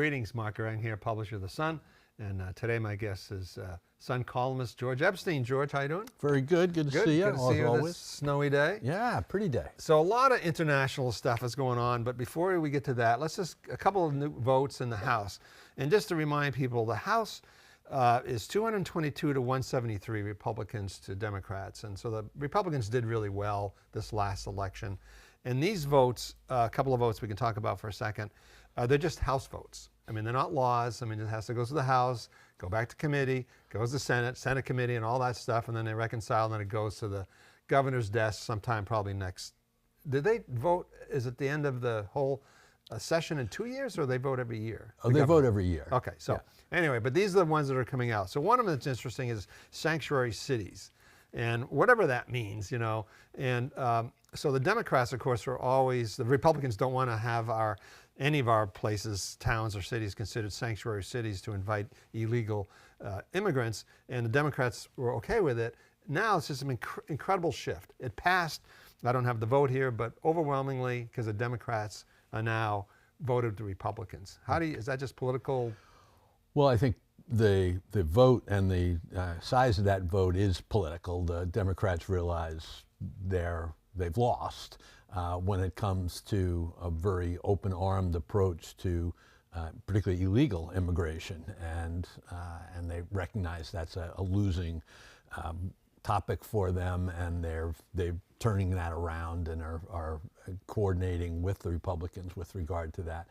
Greetings, Mark Goering here, publisher of The Sun. And today my guest is Sun columnist George Epstein. George, how you doing? Very good. Good to see you. Good to see you this snowy day. Yeah, pretty day. So a lot of international stuff is going on, but before we get to that, let's just, a couple of new votes in the House. And just to remind people, the House is 222 to 173 Republicans to Democrats. And so the Republicans did really well this last election. And these votes, a couple of votes we can talk about for a second, they're just House votes. I mean, they're not laws. I mean, it has to go to the House, go back to committee, goes to Senate committee and all that stuff, and then they reconcile, and then it goes to the governor's desk sometime probably next. Did they vote, is it the end of the whole session in 2 years, or they vote every year? Oh, they vote every year. Okay, so anyway, but these are the ones that are coming out. So one of them that's interesting is sanctuary cities, and whatever that means, you know. And so the Democrats, of course, are always, the Republicans don't want to have any of our places, towns or cities considered sanctuary cities to invite illegal immigrants, and the Democrats were okay with it. Now it's just an incredible shift. It passed, I don't have the vote here, but overwhelmingly, because the Democrats are now voted to Republicans. How do you, is that just political? Well, I think the vote and the size of that vote is political. The Democrats realize they've lost when it comes to a very open-armed approach to particularly illegal immigration, and they recognize that's a losing topic for them, and they're turning that around and are coordinating with the Republicans with regard to that.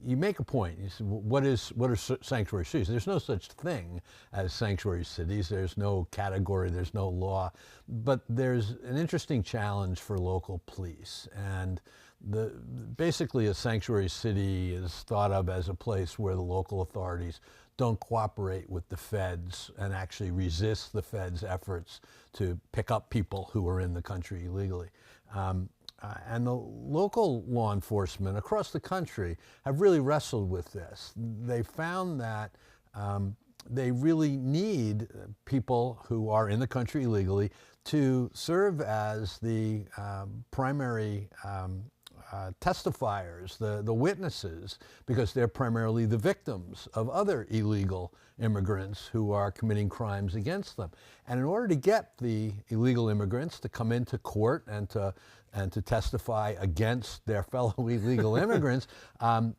You make a point. You say, what are sanctuary cities? There's no such thing as sanctuary cities. There's no category. There's no law. But there's an interesting challenge for local police. And basically a sanctuary city is thought of as a place where the local authorities don't cooperate with the feds and actually resist the feds' efforts to pick up people who are in the country illegally. And the local law enforcement across the country have really wrestled with this. They found that they really need people who are in the country illegally to serve as the primary testifiers, the witnesses, because they're primarily the victims of other illegal immigrants who are committing crimes against them. And in order to get the illegal immigrants to come into court and to testify against their fellow illegal immigrants,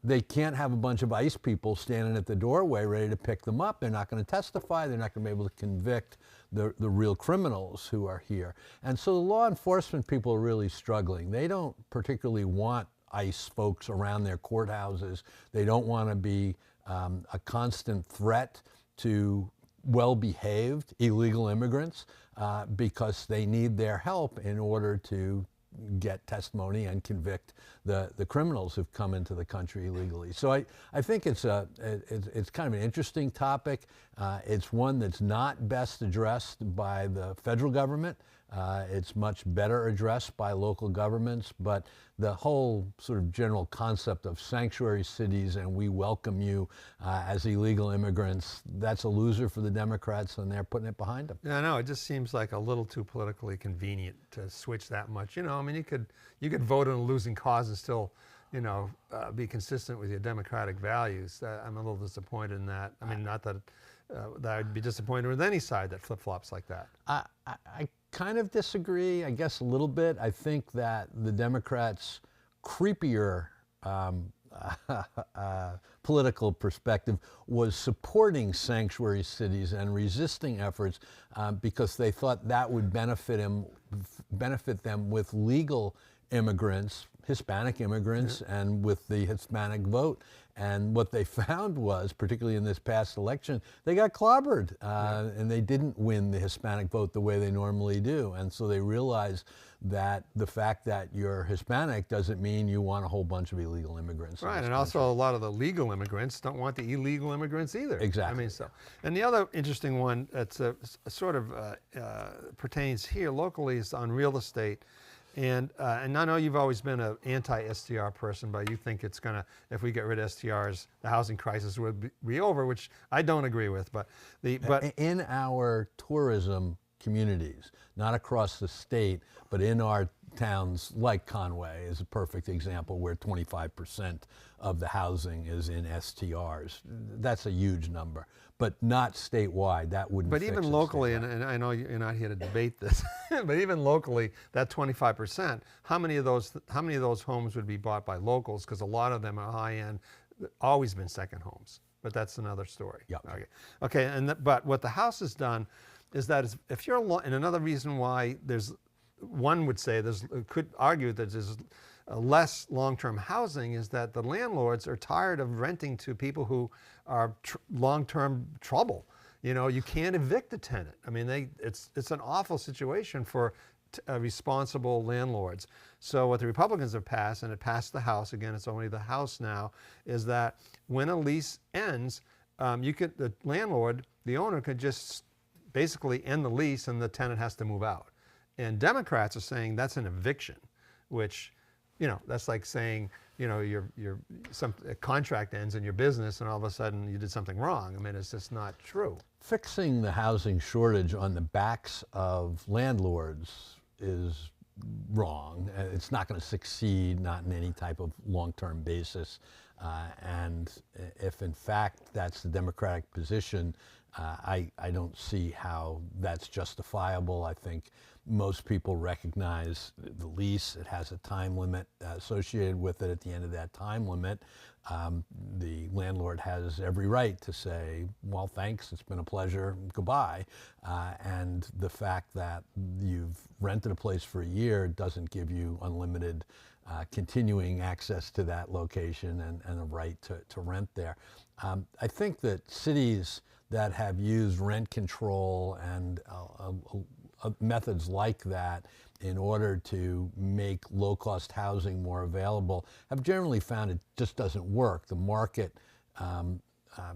they can't have a bunch of ICE people standing at the doorway ready to pick them up. They're not going to testify. They're not going to be able to convict the real criminals who are here. And so the law enforcement people are really struggling. They don't particularly want ICE folks around their courthouses. They don't want to be a constant threat to well-behaved illegal immigrants because they need their help in order to get testimony and convict the criminals who've come into the country illegally. So I think it's kind of an interesting topic. It's one that's not best addressed by the federal government. It's much better addressed by local governments, but the whole sort of general concept of sanctuary cities and we welcome you as illegal immigrants, that's a loser for the Democrats, and they're putting it behind them. Yeah, I know. It just seems like a little too politically convenient to switch that much. You know, I mean, you could vote on a losing cause and still, you know, be consistent with your democratic values. I'm a little disappointed in that. I mean, not that that I'd be disappointed with any side that flip-flops like that. I kind of disagree, I guess, a little bit. I think that the Democrats' creepier political perspective was supporting sanctuary cities and resisting efforts because they thought that would benefit them with legal immigrants, Hispanic immigrants, and with the Hispanic vote. And what they found was, particularly in this past election, they got clobbered, and they didn't win the Hispanic vote the way they normally do. And so they realized that the fact that you're Hispanic doesn't mean you want a whole bunch of illegal immigrants. Right, and also a lot of the legal immigrants don't want the illegal immigrants either. Exactly. I mean, so. And the other interesting one that's sort of pertains here locally is on real estate. And I know you've always been an anti-STR person, but you think it's going to, if we get rid of STRs, the housing crisis would be over, which I don't agree with. But in our tourism communities, not across the state, but in our towns like Conway is a perfect example where 25% of the housing is in STRs. That's a huge number, but not statewide. That wouldn't But fix even it locally, statewide. and I know you're not here to debate this, but even locally, that 25%, how many of those homes would be bought by locals? Because a lot of them are high end, always been second homes. But that's another story. Yep. Okay. Okay. But what the House has done is that if you're and another reason why one would say could argue that there's less long-term housing is that the landlords are tired of renting to people who are long-term trouble. You know, you can't evict a tenant. I mean, it's an awful situation for responsible landlords. So what the Republicans have passed, and it passed the House, again, it's only the House now, is that when a lease ends, the landlord, the owner, could just basically end the lease and the tenant has to move out. And Democrats are saying that's an eviction, which, you know, that's like saying, you know, a contract ends in your business and all of a sudden you did something wrong. I mean, it's just not true. Fixing the housing shortage on the backs of landlords is wrong. It's not going to succeed, not in any type of long-term basis. And if in fact that's the Democratic position, I don't see how that's justifiable. I think most people recognize the lease. It has a time limit associated with it. At the end of that time limit, the landlord has every right to say, well, thanks, it's been a pleasure, goodbye. And the fact that you've rented a place for a year doesn't give you unlimited continuing access to that location and a right to rent there. I think that cities that have used rent control and methods like that in order to make low-cost housing more available have generally found it just doesn't work. The market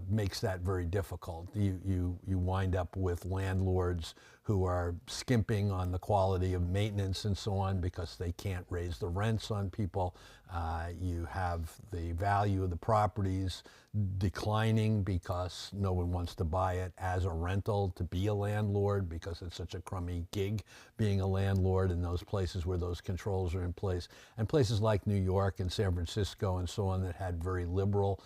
makes that very difficult. You wind up with landlords who are skimping on the quality of maintenance and so on because they can't raise the rents on people. You have the value of the properties declining because no one wants to buy it as a rental to be a landlord because it's such a crummy gig being a landlord in those places where those controls are in place. And places like New York and San Francisco and so on that had very liberal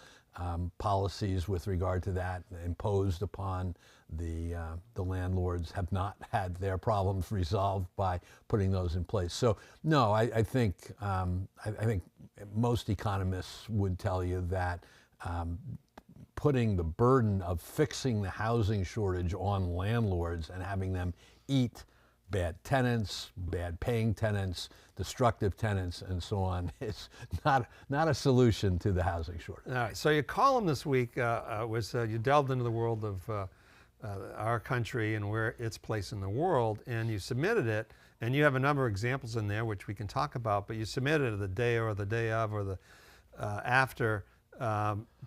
policies with regard to that imposed upon the landlords have not had their problems resolved by putting those in place. So no, I think most economists would tell you that putting the burden of fixing the housing shortage on landlords and having them eat bad tenants, bad paying tenants, destructive tenants, and so on, it's not a solution to the housing shortage. All right, so your column this week was you delved into the world of our country and where its place in the world, and you submitted it, and you have a number of examples in there which we can talk about, but you submitted it the day or the day of or the after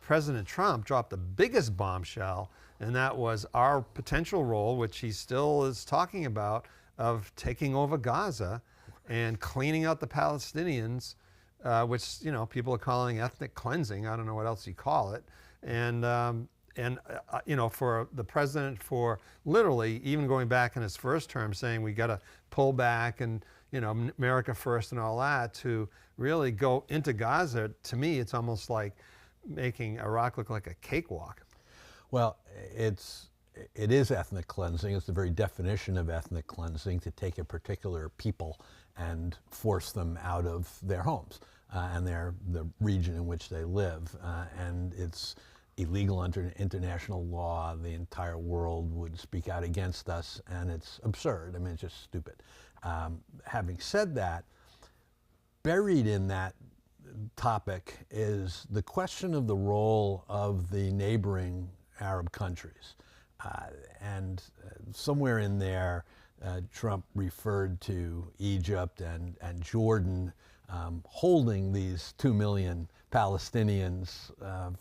President Trump dropped the biggest bombshell, and that was our potential role, which he still is talking about, of taking over Gaza and cleaning out the Palestinians, which, you know, people are calling ethnic cleansing. I don't know what else you call it. And you know, for the president, for literally even going back in his first term saying we got to pull back and, you know, America first and all that, to really go into Gaza, to me, it's almost like making Iraq look like a cakewalk. Well, it is ethnic cleansing. It's the very definition of ethnic cleansing, to take a particular people and force them out of their homes and the region in which they live. And it's illegal under international law. The entire world would speak out against us, and it's absurd. I mean, it's just stupid. Having said that, buried in that topic is the question of the role of the neighboring Arab countries. And somewhere in there, Trump referred to Egypt and Jordan holding these 2 million Palestinians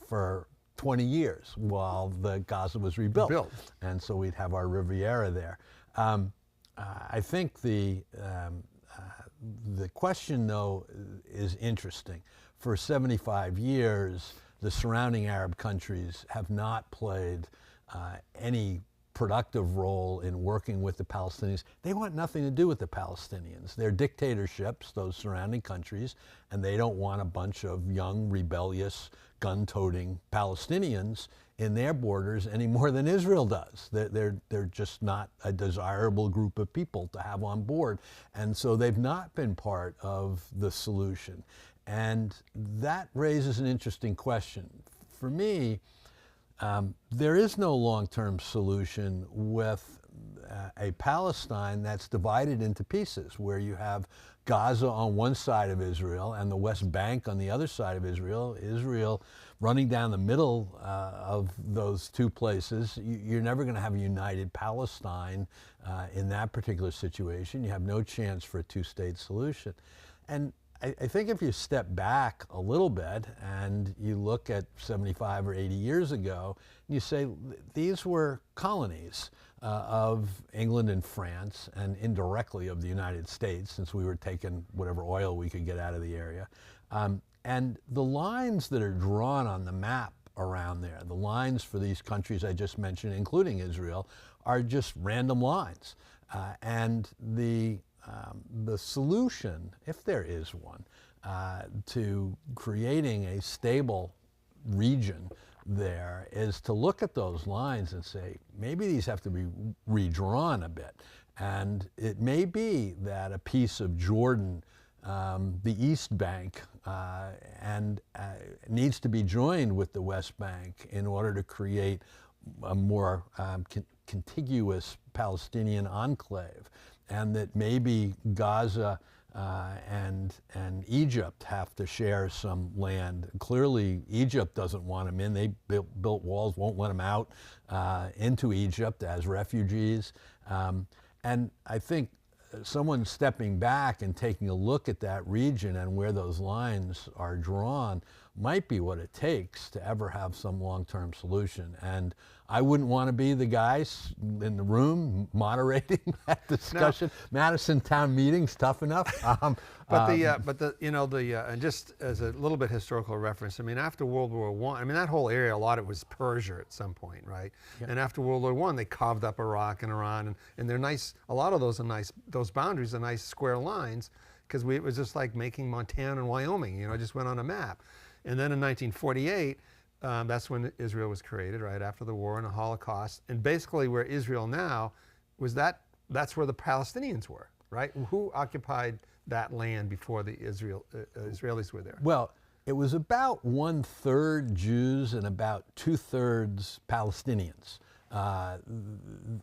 for 20 years while the Gaza was rebuilt. And so we'd have our Riviera there. I think the question, though, is interesting. For 75 years, the surrounding Arab countries have not played any productive role in working with the Palestinians. They want nothing to do with the Palestinians. They're dictatorships, those surrounding countries, and they don't want a bunch of young, rebellious, gun-toting Palestinians in their borders any more than Israel does. They're just not a desirable group of people to have on board. And so they've not been part of the solution. And that raises an interesting question. For me, there is no long-term solution with a Palestine that's divided into pieces, where you have Gaza on one side of Israel and the West Bank on the other side of Israel, Israel running down the middle of those two places. You're never going to have a united Palestine in that particular situation. You have no chance for a two-state solution. And I think if you step back a little bit and you look at 75 or 80 years ago, and you say these were colonies of England and France, and indirectly of the United States, since we were taking whatever oil we could get out of the area. And the lines that are drawn on the map around there, the lines for these countries I just mentioned, including Israel, are just random lines. And the solution, if there is one, to creating a stable region there is to look at those lines and say, maybe these have to be redrawn a bit. And it may be that a piece of Jordan, the East Bank, needs to be joined with the West Bank in order to create a more contiguous Palestinian enclave. And that maybe Gaza and Egypt have to share some land. Clearly, Egypt doesn't want them in. They built walls, won't let them out into Egypt as refugees. And I think someone stepping back and taking a look at that region and where those lines are drawn might be what it takes to ever have some long-term solution. And I wouldn't want to be the guys in the room moderating that discussion. No. Madison town meeting's tough enough. And just as a little bit historical reference, I mean, after World War I, I mean, that whole area, a lot of it was Persia at some point, right? Yeah. And after World War I, they carved up Iraq and Iran, and they're nice. A lot of those are nice. Those boundaries are nice square lines, because it was just like making Montana and Wyoming. You know, just went on a map. And then in 1948, that's when Israel was created, right after the war and the Holocaust. And basically, where Israel now was that's where the Palestinians were, right? Who occupied that land before the Israelis were there? Well, it was about 1/3 Jews and about 2/3 Palestinians.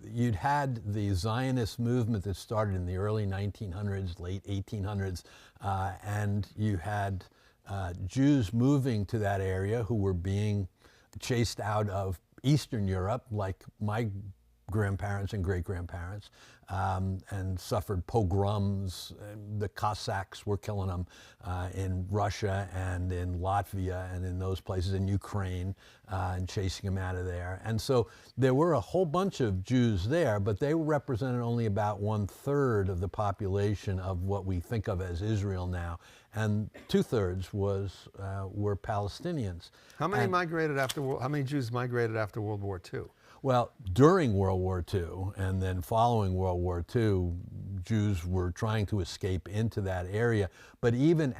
You'd had the Zionist movement that started in the early 1900s, late 1800s, and you had Jews moving to that area who were being chased out of Eastern Europe, like my grandparents and great-grandparents, and suffered pogroms. The Cossacks were killing them in Russia and in Latvia and in those places, in Ukraine, and chasing them out of there. And so there were a whole bunch of Jews there, but they represented only about 1/3 of the population of what we think of as Israel now. And 2/3 were Palestinians. How many How many Jews migrated after World War II? Well, during World War II and then following World War II, Jews were trying to escape into that area. But even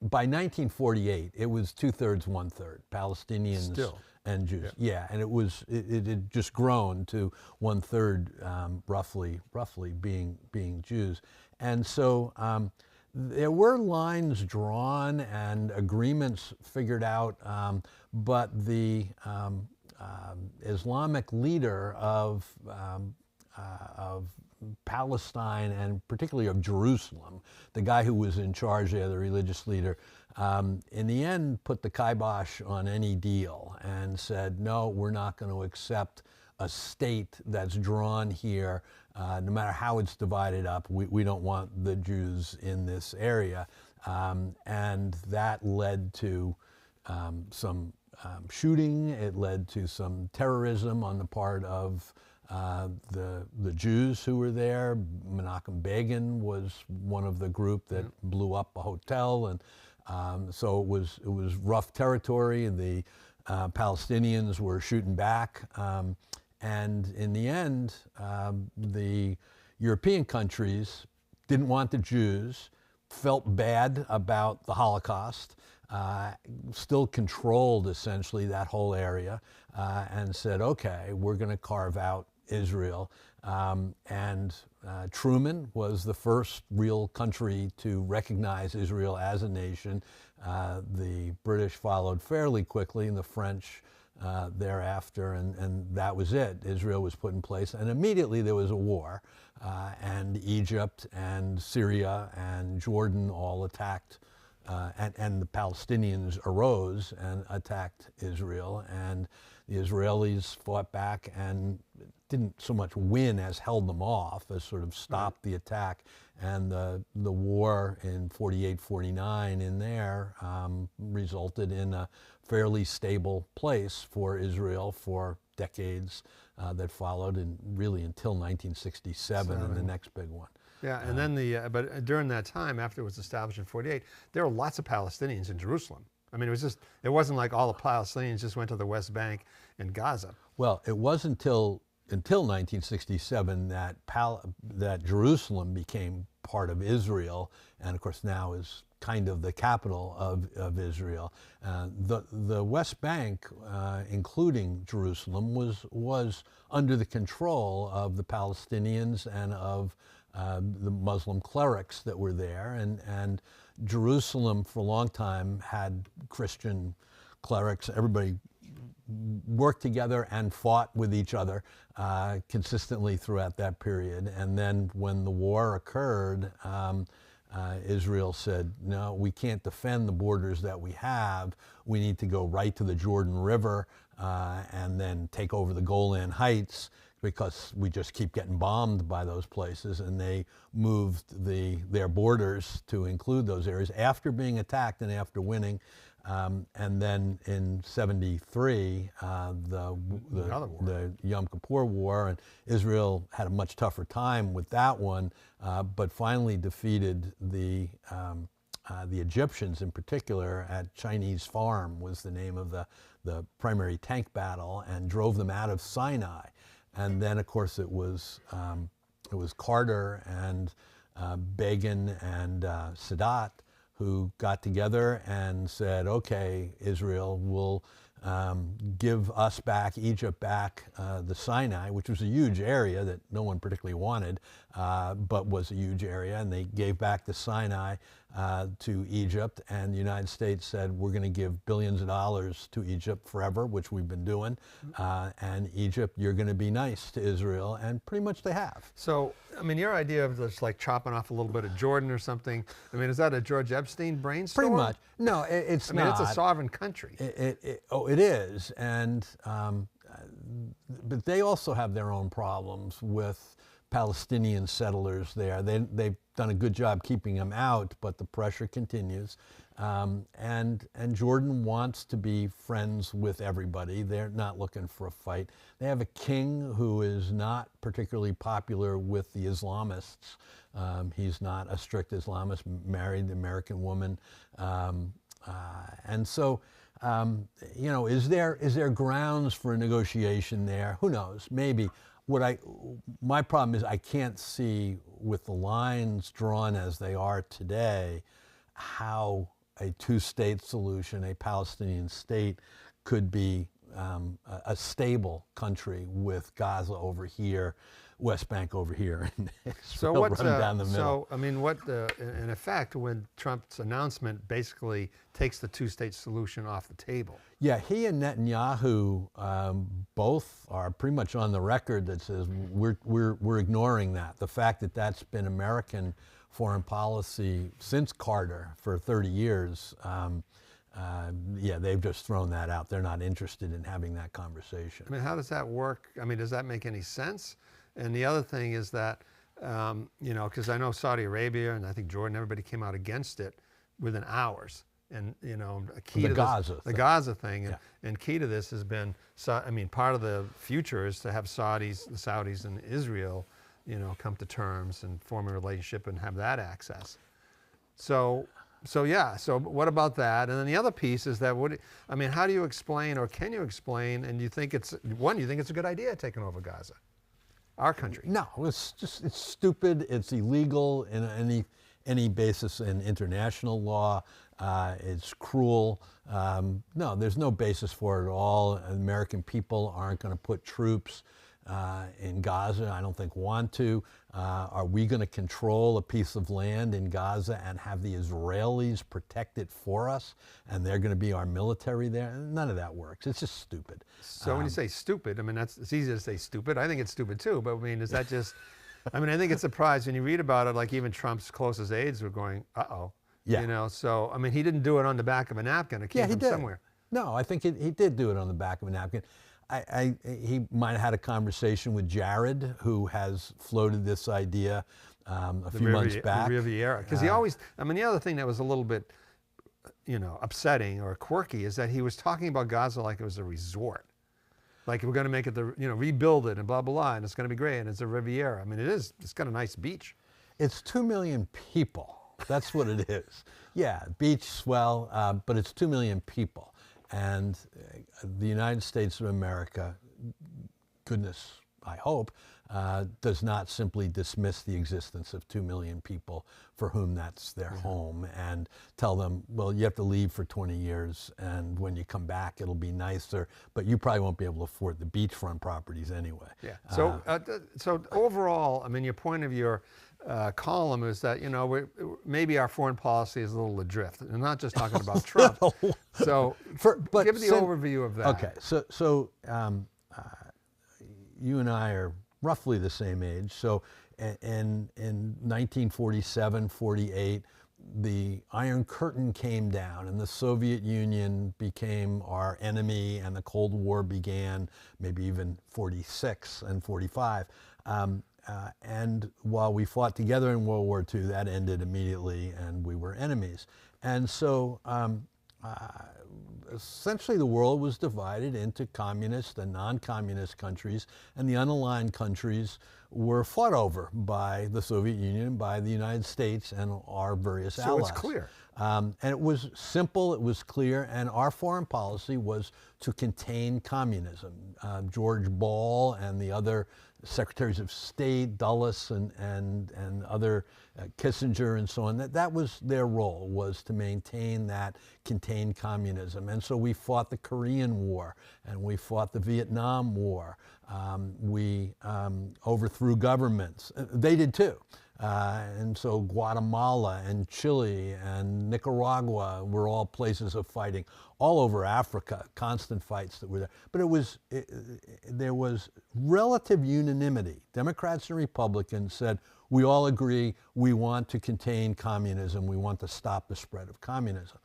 by 1948, it was 2/3, 1/3 Palestinians and Jews. Yeah, and it had just grown to 1/3, roughly being Jews. And so there were lines drawn and agreements figured out, but the Islamic leader of Palestine, and particularly of Jerusalem, the guy who was in charge there, the religious leader, in the end put the kibosh on any deal and said, no, we're not going to accept a state that's drawn here, no matter how it's divided up. We don't want the Jews in this area. And that led to some shooting. It led to some terrorism on the part of the Jews who were there. Menachem Begin was one of the group that blew up a hotel, and so it was rough territory. The Palestinians were shooting back, And in the end, the European countries didn't want the Jews, felt bad about the Holocaust, still controlled essentially that whole area, and said, okay, we're going to carve out Israel. And Truman was the first real country to recognize Israel as a nation. The British followed fairly quickly, and the French thereafter, and that was it. Israel was put in place, and immediately there was a war, and Egypt and Syria and Jordan all attacked, and the Palestinians arose and attacked Israel, and the Israelis fought back and didn't so much win as held them off, as sort of stopped the attack. And the war in 48, 49 in there resulted in a fairly stable place for Israel for decades that followed, and really until 1967 and the next big one. Yeah, and then but during that time, after it was established in 48, there were lots of Palestinians in Jerusalem. I mean, it wasn't like all the Palestinians just went to the West Bank and Gaza. Well, it wasn't until 1967 that Jerusalem became part of Israel, and of course now is kind of the capital of Israel. The West Bank, including Jerusalem, was under the control of the Palestinians and of the Muslim clerics that were there, and Jerusalem for a long time had Christian clerics. Everybody worked together and fought with each other consistently throughout that period. And then when the war occurred, Israel said, no, we can't defend the borders that we have. We need to go right to the Jordan River and then take over the Golan Heights, because we just keep getting bombed by those places. And they moved their borders to include those areas after being attacked and after winning. And then in 73, the Yom Kippur War, and Israel had a much tougher time with that one, but finally defeated the Egyptians in particular at Chinese Farm was the name of the primary tank battle, and drove them out of Sinai. And then, of course, it was Carter and Begin and Sadat who got together and said, okay, Israel will give us back, Egypt back, the Sinai, which was a huge area that no one particularly wanted, but was a huge area, and they gave back the Sinai to Egypt, and the United States said, we're going to give billions of dollars to Egypt forever, which we've been doing, and Egypt, you're going to be nice to Israel, and pretty much they have. So, I mean, your idea of just like chopping off a little bit of Jordan or something, I mean, is that a George Epstein brainstorm? Pretty much. No, it's not. I mean, it's a sovereign country. It is, and but they also have their own problems with Palestinian settlers there. They've done a good job keeping them out, but the pressure continues. And Jordan wants to be friends with everybody. They're not looking for a fight. They have a king who is not particularly popular with the Islamists. He's not a strict Islamist, married an American woman. And so, you know, is there grounds for a negotiation there? Who knows? Maybe. My problem is I can't see, with the lines drawn as they are today, how a two-state solution, a Palestinian state, could be a stable country with Gaza over here, West Bank over here, and Israel run down the middle. So, I mean, in effect, when Trump's announcement basically takes the two-state solution off the table. Yeah, he and Netanyahu both are pretty much on the record that says we're ignoring that. The fact that that's been American foreign policy since Carter for 30 years, yeah, they've just thrown that out. They're not interested in having that conversation. I mean, how does that work? I mean, does that make any sense? And the other thing is that, you know, because I know Saudi Arabia and I think Jordan, everybody came out against it within hours. And, you know, a key to the Gaza thing, yeah. and key to this has been, I mean, part of the future is to have the Saudis and Israel, you know, come to terms and form a relationship and have that access. So, So yeah. So what about that? And then the other piece is that I mean, how do you explain, or can you explain? And you think it's a good idea taking over Gaza, our country? No, it's stupid. It's illegal in any basis in international law. It's cruel. No, there's no basis for it at all. American people aren't going to put troops in Gaza. I don't think want to. Are we going to control a piece of land in Gaza and have the Israelis protect it for us? And they're going to be our military there? None of that works. It's just stupid. So when you say stupid, I mean, it's easy to say stupid. I think it's stupid too. But I mean, is that just? I mean, I think it's surprising when you read about it. Like even Trump's closest aides were going, "Uh-oh." Yeah. You know. So I mean, he didn't do it on the back of a napkin. It came from somewhere. No, I think he did do it on the back of a napkin. He might have had a conversation with Jared, who has floated this idea a few months back. The Riviera. Because he always, I mean, the other thing that was a little bit, upsetting or quirky is that he was talking about Gaza like it was a resort. Like we're going to make it rebuild it and blah, blah, blah, and it's going to be great, and it's a Riviera. I mean, it's got a nice beach. It's 2 million people. That's what it is. Yeah, beach, swell, but it's 2 million people. And the United States of America, goodness, I hope, does not simply dismiss the existence of 2 million people for whom that's their home and tell them, well, you have to leave for 20 years and when you come back it'll be nicer, but you probably won't be able to afford the beachfront properties anyway. Yeah. So overall, I mean, your point of your column is that maybe our foreign policy is a little adrift. I'm not just talking about Trump. So, but give the overview of that. Okay, so you and I are roughly the same age. So in 1947, 48, the Iron Curtain came down and the Soviet Union became our enemy and the Cold War began, maybe even 46 and 45. And while we fought together in World War II, that ended immediately and we were enemies. And so essentially the world was divided into communist and non-communist countries, and the unaligned countries were fought over by the Soviet Union, by the United States, and our various allies. So it's clear. And it was simple, it was clear, and our foreign policy was to contain communism. George Ball and the other secretaries of state, Dulles and other, Kissinger and so on, that was their role, was to maintain that contained communism. And so we fought the Korean War and we fought the Vietnam War. We overthrew governments. They did too. And so Guatemala and Chile and Nicaragua were all places of fighting. All over Africa, constant fights that were there. But there was relative unanimity. Democrats and Republicans said, we all agree we want to contain communism. We want to stop the spread of communism.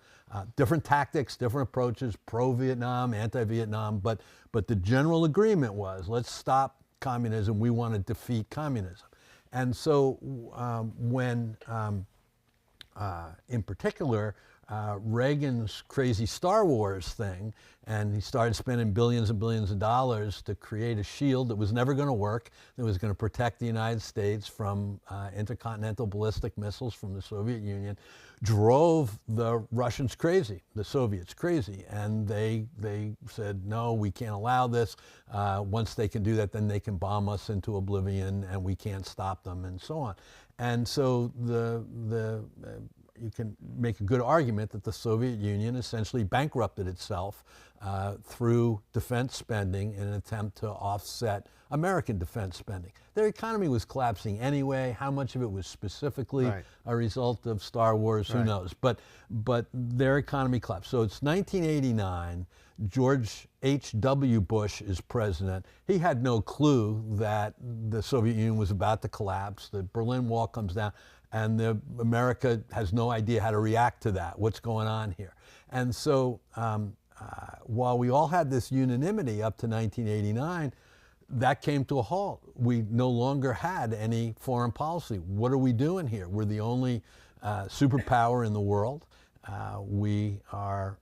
Different tactics, different approaches, pro-Vietnam, anti-Vietnam, but the general agreement was, let's stop communism. We want to defeat communism. And so when, in particular, Reagan's crazy Star Wars thing, and he started spending billions and billions of dollars to create a shield that was never going to work, that was going to protect the United States from intercontinental ballistic missiles from the Soviet Union, drove the Russians crazy, the Soviets crazy, and they said, no, we can't allow this. Once they can do that, then they can bomb us into oblivion, and we can't stop them, and so on. And so you can make a good argument that the Soviet Union essentially bankrupted itself through defense spending in an attempt to offset American defense spending. Their economy was collapsing anyway. How much of it was specifically a result of Star Wars, who knows? But their economy collapsed. So it's 1989. George H.W. Bush is president. He had no clue that the Soviet Union was about to collapse. The Berlin Wall comes down. And America has no idea how to react to that. What's going on here? And so while we all had this unanimity up to 1989, that came to a halt. We no longer had any foreign policy. What are we doing here? We're the only superpower in the world. We are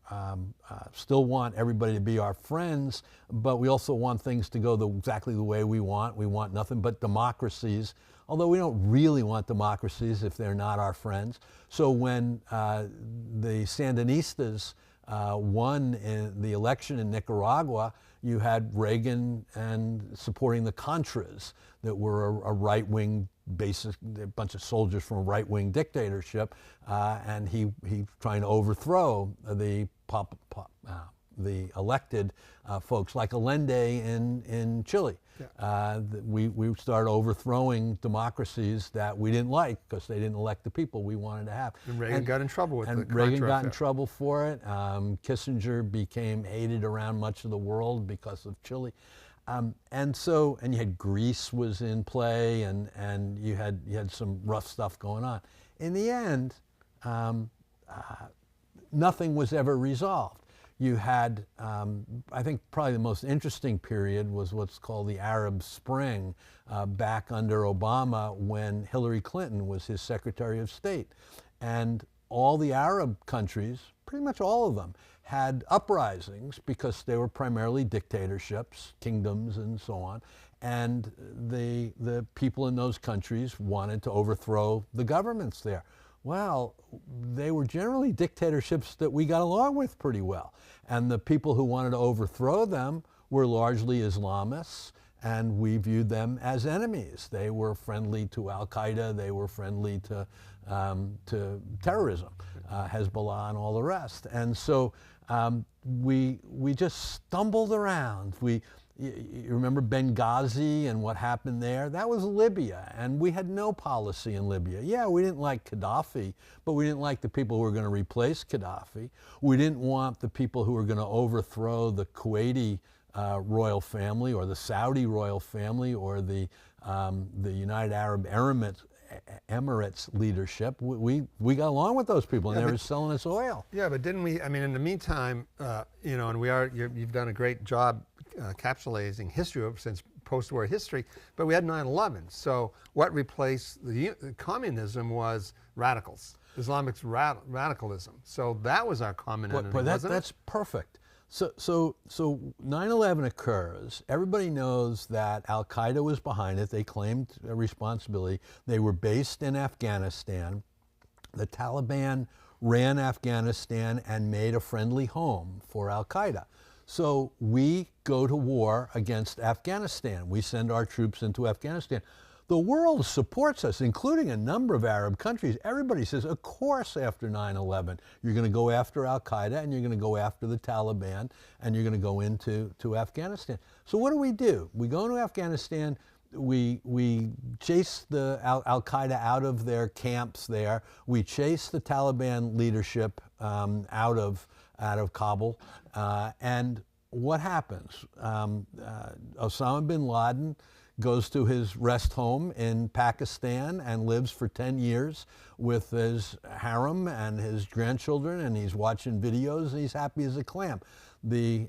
still want everybody to be our friends, but we also want things to go exactly the way we want. We want nothing but democracies, although we don't really want democracies if they're not our friends. So when the Sandinistas won in the election in Nicaragua, you had Reagan and supporting the Contras that were a right-wing a bunch of soldiers from a right-wing dictatorship, and he trying to overthrow the elected folks like Allende in Chile. Yeah. We started overthrowing democracies that we didn't like because they didn't elect the people we wanted to have. And Reagan got in trouble with it. And Reagan got in trouble for it. Kissinger became hated around much of the world because of Chile. And you had Greece was in play, and you had some rough stuff going on. In the end, nothing was ever resolved. You had, I think probably the most interesting period was what's called the Arab Spring back under Obama when Hillary Clinton was his Secretary of State. And all the Arab countries, pretty much all of them, had uprisings because they were primarily dictatorships, kingdoms, and so on. And the people in those countries wanted to overthrow the governments there. Well, they were generally dictatorships that we got along with pretty well. And the people who wanted to overthrow them were largely Islamists, and we viewed them as enemies. They were friendly to Al-Qaeda, they were friendly to terrorism, Hezbollah and all the rest. And so we just stumbled around. You remember Benghazi and what happened there? That was Libya, and we had no policy in Libya. Yeah, we didn't like Gaddafi, but we didn't like the people who were going to replace Gaddafi. We didn't want the people who were going to overthrow the Kuwaiti royal family or the Saudi royal family or the United Arab Emirates leadership. We got along with those people, and they were selling us oil. Yeah, but didn't we? I mean, in the meantime, and you've done a great job capitalizing history since post-war history, but we had 9/11. So what replaced the communism was radicals, Islamic radicalism. So that was our common enemy, wasn't it? That's perfect. So 9/11 occurs. Everybody knows that Al-Qaeda was behind it. They claimed responsibility. They were based in Afghanistan. The Taliban ran Afghanistan and made a friendly home for Al-Qaeda. So we go to war against Afghanistan. We send our troops into Afghanistan. The world supports us, including a number of Arab countries. Everybody says, of course, after 9/11, you're going to go after Al-Qaeda and you're going to go after the Taliban and you're going to go into Afghanistan. So what do? We go into Afghanistan. We chase the Al-Qaeda out of their camps there. We chase the Taliban leadership out of Kabul. And what happens? Osama bin Laden goes to his rest home in Pakistan and lives for 10 years with his harem and his grandchildren, and he's watching videos and he's happy as a clam. The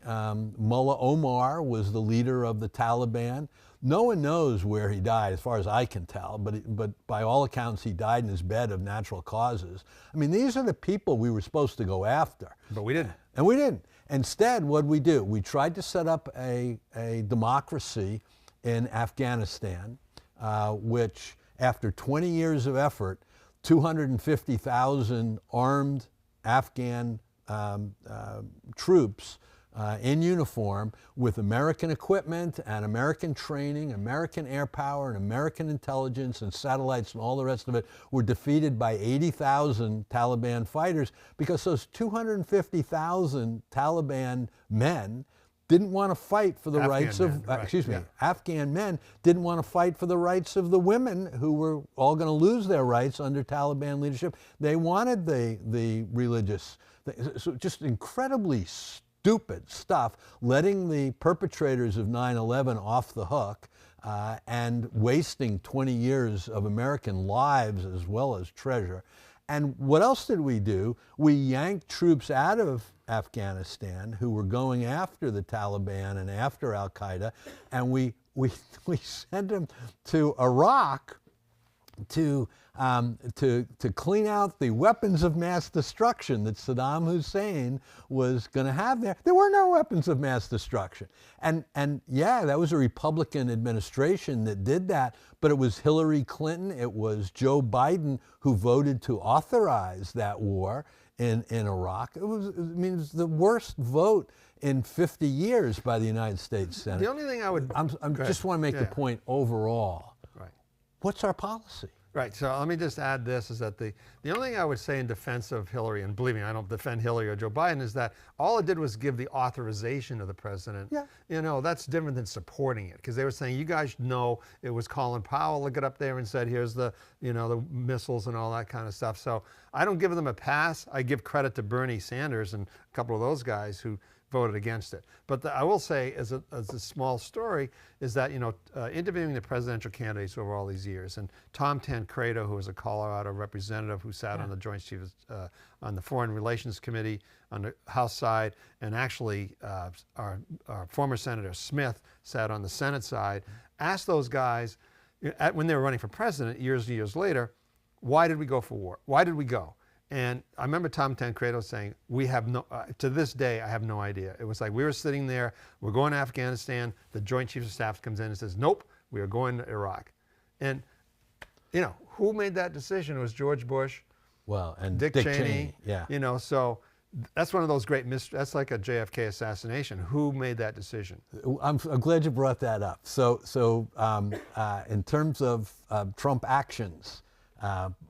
Mullah Omar was the leader of the Taliban. No one knows where he died, as far as I can tell, but by all accounts, he died in his bed of natural causes. I mean, these are the people we were supposed to go after. But we didn't. And we didn't. Instead, what did we do? We tried to set up a democracy in Afghanistan, which after 20 years of effort, 250,000 armed Afghan troops in uniform with American equipment and American training, American air power and American intelligence and satellites and all the rest of it were defeated by 80,000 Taliban fighters because those 250,000 Taliban men didn't want to fight for the rights of, Afghan men didn't want to fight for the rights of the women who were all going to lose their rights under Taliban leadership. They wanted the religious, so just incredibly stupid stuff, letting the perpetrators of 9/11 off the hook and wasting 20 years of American lives as well as treasure. And what else did we do? We yanked troops out of Afghanistan who were going after the Taliban and after Al-Qaeda, and we sent them to Iraq to clean out the weapons of mass destruction that Saddam Hussein was going to have there. There were no weapons of mass destruction. And yeah, that was a Republican administration that did that, but it was Hillary Clinton, it was Joe Biden who voted to authorize that war in Iraq. It was the worst vote in 50 years by the United States Senate. The only thing I would... I just want to make the point overall. Right. What's our policy? Right, so let me just add this, is that the only thing I would say in defense of Hillary, and believe me, I don't defend Hillary or Joe Biden, is that all it did was give the authorization of the president. Yeah. You know, that's different than supporting it, because they were saying, you guys know it was Colin Powell that got up there and said, here's the, the missiles and all that kind of stuff. So I don't give them a pass. I give credit to Bernie Sanders and a couple of those guys who voted against it. But I will say, as a small story, is that, interviewing the presidential candidates over all these years, and Tom Tancredo, who was a Colorado representative who sat on the Joint Chiefs, on the Foreign Relations Committee on the House side, and actually our former Senator Smith sat on the Senate side, asked those guys, when they were running for president years and years later, why did we go for war? Why did we go? And I remember Tom Tancredo saying, we have no, to this day, I have no idea. It was like we were sitting there, we're going to Afghanistan, the Joint Chiefs of Staff comes in and says, nope, we are going to Iraq. And, who made that decision? It was George Bush, and Dick Cheney. Yeah. So that's one of those great mysteries. That's like a JFK assassination. Who made that decision? I'm glad you brought that up. So in terms of Trump actions,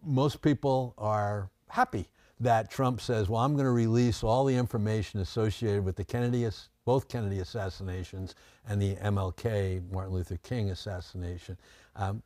most people are happy that Trump says, well, I'm going to release all the information associated with the both Kennedy assassinations and the MLK, Martin Luther King assassination.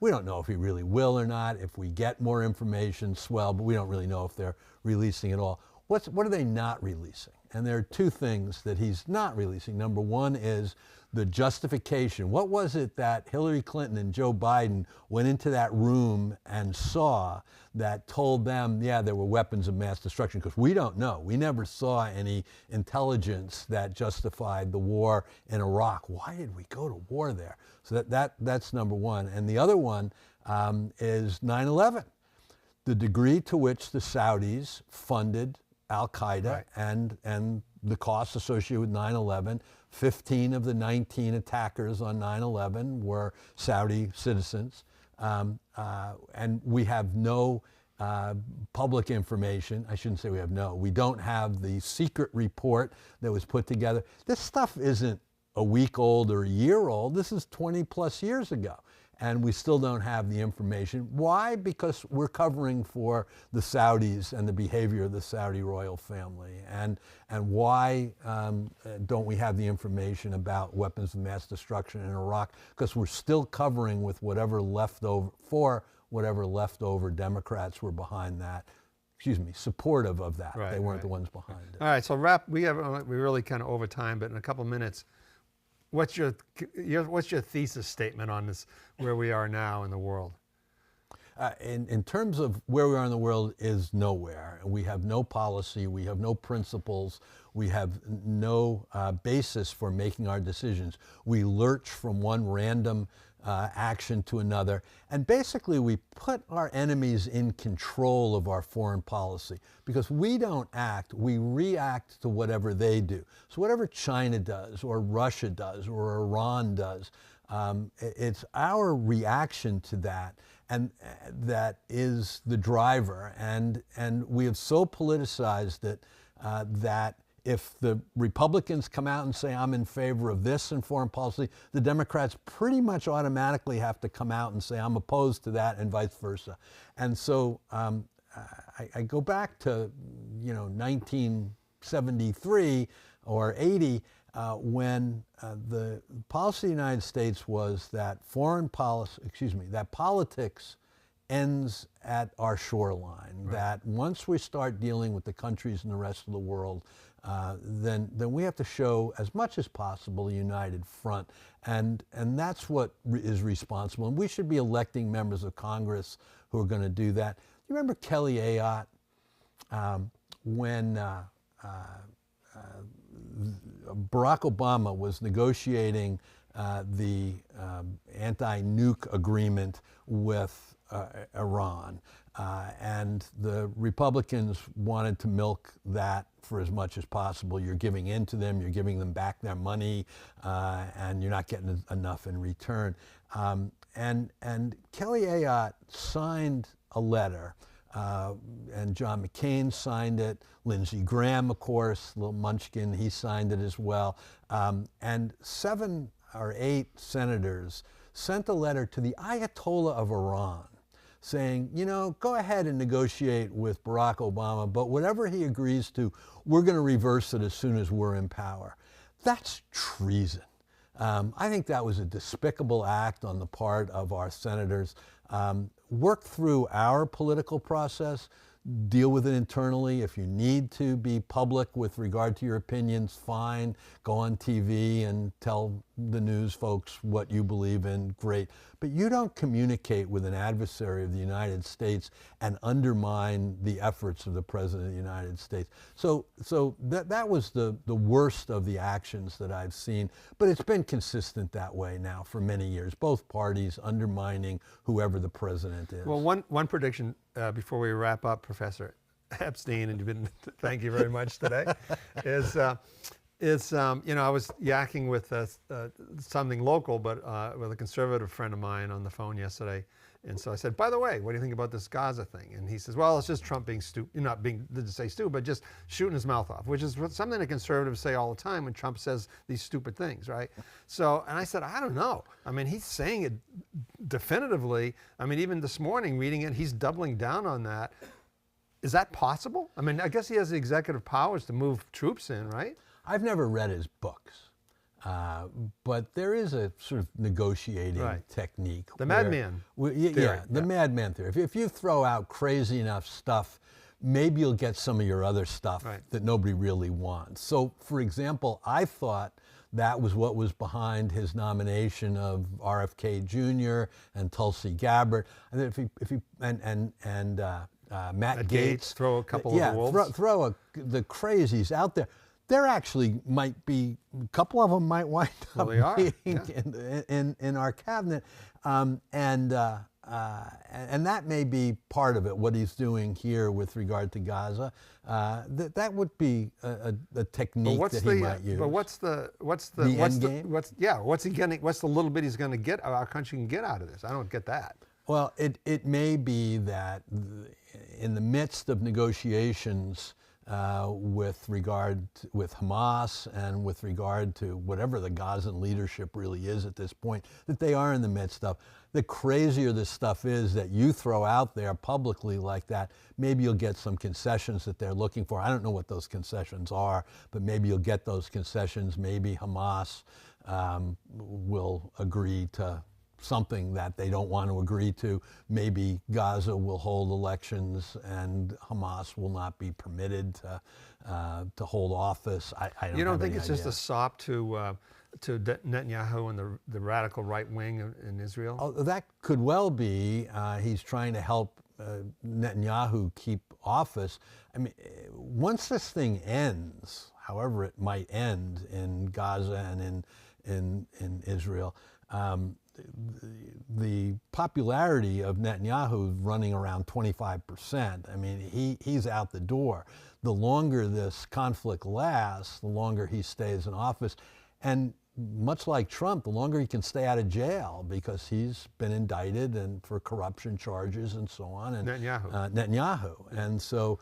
We don't know if he really will or not. If we get more information, swell, but we don't really know if they're releasing it all. What are they not releasing? And there are two things that he's not releasing. Number one is the justification. What was it that Hillary Clinton and Joe Biden went into that room and saw that told them, yeah, there were weapons of mass destruction? Because we don't know. We never saw any intelligence that justified the war in Iraq. Why did we go to war there? So that's number one. And the other one is 9/11. The degree to which the Saudis funded Al-Qaeda and the costs associated with 9/11. 15 of the 19 attackers on 9/11 were Saudi citizens. And we have no public information. I shouldn't say we have no. We don't have the secret report that was put together. This stuff isn't a week old or a year old. This is 20 plus years ago. And we still don't have the information. Why? Because we're covering for the Saudis and the behavior of the Saudi royal family. And why don't we have the information about weapons of mass destruction in Iraq? Because we're still covering with whatever leftover Democrats were behind that. Supportive of that. They weren't the ones behind it. All right, so we're really kind of over time, but in a couple minutes, what's your thesis statement on this, where we are now in the world? In terms of where we are in the world is nowhere. We have no policy, we have no principles, we have no basis for making our decisions. We lurch from one random action to another, and basically we put our enemies in control of our foreign policy because we don't act, we react to whatever they do. So whatever China does or Russia does or Iran does, it's our reaction to that, and that is the driver. And we have so politicized it that if the Republicans come out and say, I'm in favor of this in foreign policy, the Democrats pretty much automatically have to come out and say, I'm opposed to that, and vice versa. And so I go back to 1973 or 80, when the policy of the United States was that that politics ends at our shoreline. Right. That once we start dealing with the countries in the rest of the world, then we have to show as much as possible a united front, and that's what is responsible. And we should be electing members of Congress who are going to do that. You remember Kelly Ayotte when Barack Obama was negotiating the anti-nuke agreement with Iran. And the Republicans wanted to milk that for as much as possible. You're giving in to them, you're giving them back their money, and you're not getting enough in return. And Kelly Ayotte signed a letter, and John McCain signed it. Lindsey Graham, of course, little munchkin, he signed it as well. And 7 or 8 senators sent a letter to the Ayatollah of Iran saying, you know, go ahead and negotiate with Barack Obama, but whatever he agrees to, we're going to reverse it as soon as we're in power. That's treason. I think that was a despicable act on the part of our senators. Work through our political process, deal with it internally. If you need to be public with regard to your opinions, fine. Go on TV and tell the news folks what you believe in, great. But you don't communicate with an adversary of the United States and undermine the efforts of the President of the United States. So that was the worst of the actions that I've seen. But it's been consistent that way now for many years, both parties undermining whoever the president is. Well, one prediction before we wrap up, Professor Epstein, and you've been, thank you very much today, is you know, I was yakking with something local, but with a conservative friend of mine on the phone yesterday. And so I said, by the way, what do you think about this Gaza thing? And he says, well, it's just Trump being stupid, not being, didn't say stupid, but just shooting his mouth off, which is something that conservatives say all the time when Trump says these stupid things, right? So, and I said, I don't know. I mean, he's saying it definitively. I mean, even this morning reading it, he's doubling down on that. Is that possible? I mean, I guess he has the executive powers to move troops in, right? I've never read his books, but there is a sort of negotiating technique. The madman theory. Yeah, the madman theory. If you throw out crazy enough stuff, maybe you'll get some of your other stuff that nobody really wants. So, for example, I thought that was what was behind his nomination of RFK Jr. and Tulsi Gabbard. And if he Matt Gaetz, throw a couple of the wolves. Throw the crazies out there. There actually might be, a couple of them might wind up being in our cabinet. And that may be part of it, what he's doing here with regard to Gaza. That would be a technique that he might use. But what's the end game? What's he getting? What's the little bit he's going to get? Our country can get out of this. I don't get that. Well, it may be that in the midst of negotiations with Hamas and with regard to whatever the Gazan leadership really is at this point, that they are in the midst of. The crazier this stuff is that you throw out there publicly like that, maybe you'll get some concessions that they're looking for. I don't know what those concessions are, but maybe you'll get those concessions. Maybe Hamas will agree to something that they don't want to agree to. Maybe Gaza will hold elections and Hamas will not be permitted to hold office. I don't You don't have think any it's idea. just a sop to Netanyahu and the radical right wing in Israel? Oh, that could well be. He's trying to help Netanyahu keep office. I mean, once this thing ends, however it might end in Gaza and in Israel, the popularity of Netanyahu running around 25%. I mean, he's out the door. The longer this conflict lasts, the longer he stays in office. And much like Trump, the longer he can stay out of jail because he's been indicted and for corruption charges and so on. And Netanyahu. And so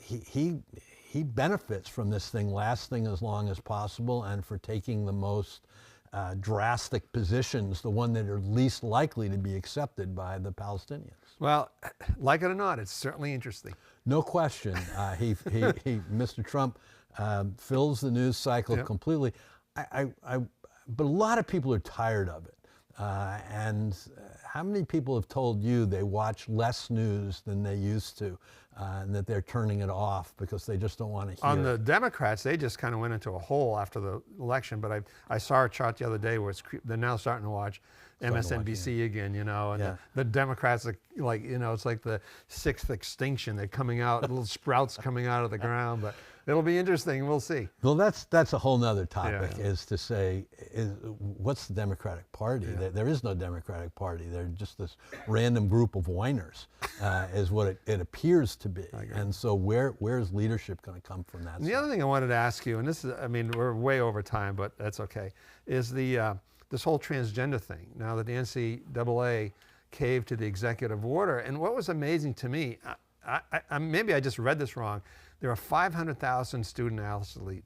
he benefits from this thing lasting as long as possible and for taking the most drastic positions, the one that are least likely to be accepted by the Palestinians. Well, like it or not, it's certainly interesting. No question. Mr. Trump fills the news cycle completely. But a lot of people are tired of it. And how many people have told you they watch less news than they used to, and that they're turning it off because they just don't want to hear On the Democrats, they just kind of went into a hole after the election. But I saw a chart the other day where they're now starting to watch MSNBC again, you know, and the Democrats are like, you know, it's like the sixth extinction. They're coming out, little sprouts coming out of the ground. But it'll be interesting. We'll see. Well, that's a whole nother topic, is to say, what's the Democratic Party? There is no Democratic Party. They're just this random group of whiners, is what it appears to be. And so where's leadership going to come from that? And the other thing I wanted to ask you, and this is, I mean, we're way over time, but that's okay, is this whole transgender thing. Now that the NCAA caved to the executive order, and what was amazing to me, maybe I just read this wrong, there are 500,000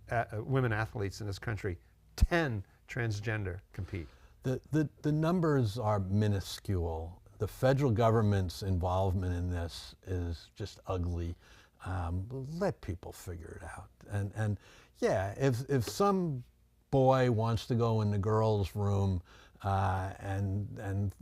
women athletes in this country, 10 transgender compete. The numbers are minuscule. The federal government's involvement in this is just ugly. Let people figure it out. And yeah, if some boy wants to go in the girls' room, and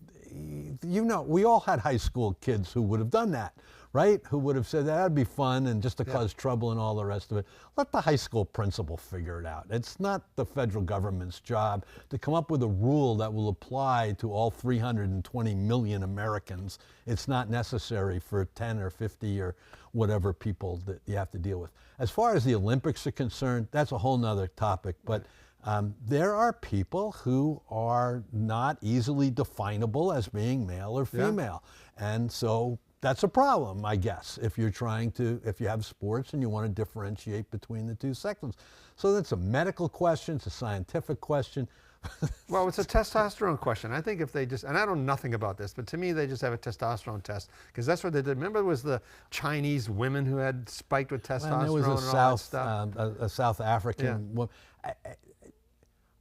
you know, we all had high school kids who would have done that, right? Who would have said that'd be fun and just to cause trouble and all the rest of it. Let the high school principal figure it out. It's not the federal government's job to come up with a rule that will apply to all 320 million Americans. It's not necessary for 10 or 50 or whatever people that you have to deal with. As far as the Olympics are concerned, that's a whole nother topic, but there are people who are not easily definable as being male or female. And so that's a problem, I guess, if you have sports and you want to differentiate between the two sexes. So that's a medical question, it's a scientific question. Well, it's a testosterone question. I think if they just, and I don't know nothing about this, but to me they just have a testosterone test, because that's what they did. Remember, it was the Chinese women who had spiked with testosterone and there was and all that stuff. A South African woman.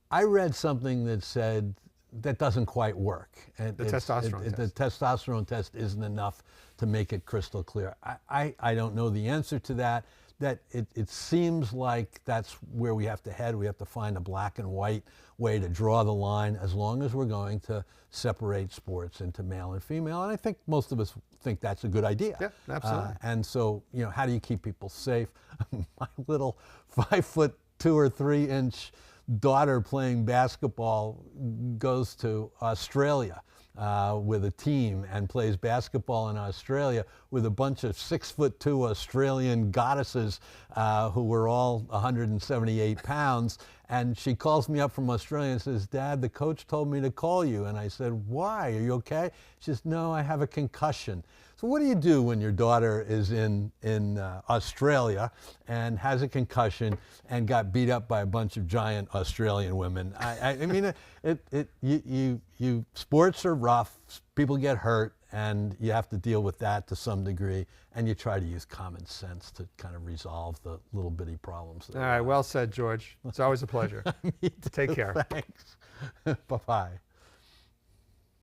I read something that said that doesn't quite work. The testosterone test. The testosterone test isn't enough to make it crystal clear. I don't know the answer to that. It seems like that's where we have to head. We have to find a black and white way to draw the line, as long as we're going to separate sports into male and female. And I think most of us think that's a good idea. Yeah, absolutely. And so, you know, how do you keep people safe? My little 5'2" or 3" inch daughter playing basketball goes to Australia with a team and plays basketball in Australia with a bunch of 6'2" Australian goddesses who were all 178 pounds. And she calls me up from Australia and says, "Dad, the coach told me to call you." And I said, "Why? Are you okay?" She says, "No, I have a concussion." So what do you do when your daughter is in Australia and has a concussion and got beat up by a bunch of giant Australian women? I mean, sports are rough, people get hurt, and you have to deal with that to some degree, and you try to use common sense to kind of resolve the little bitty problems. All right, well said, George. It's always a pleasure. Me too, Take care. Thanks. Bye-bye.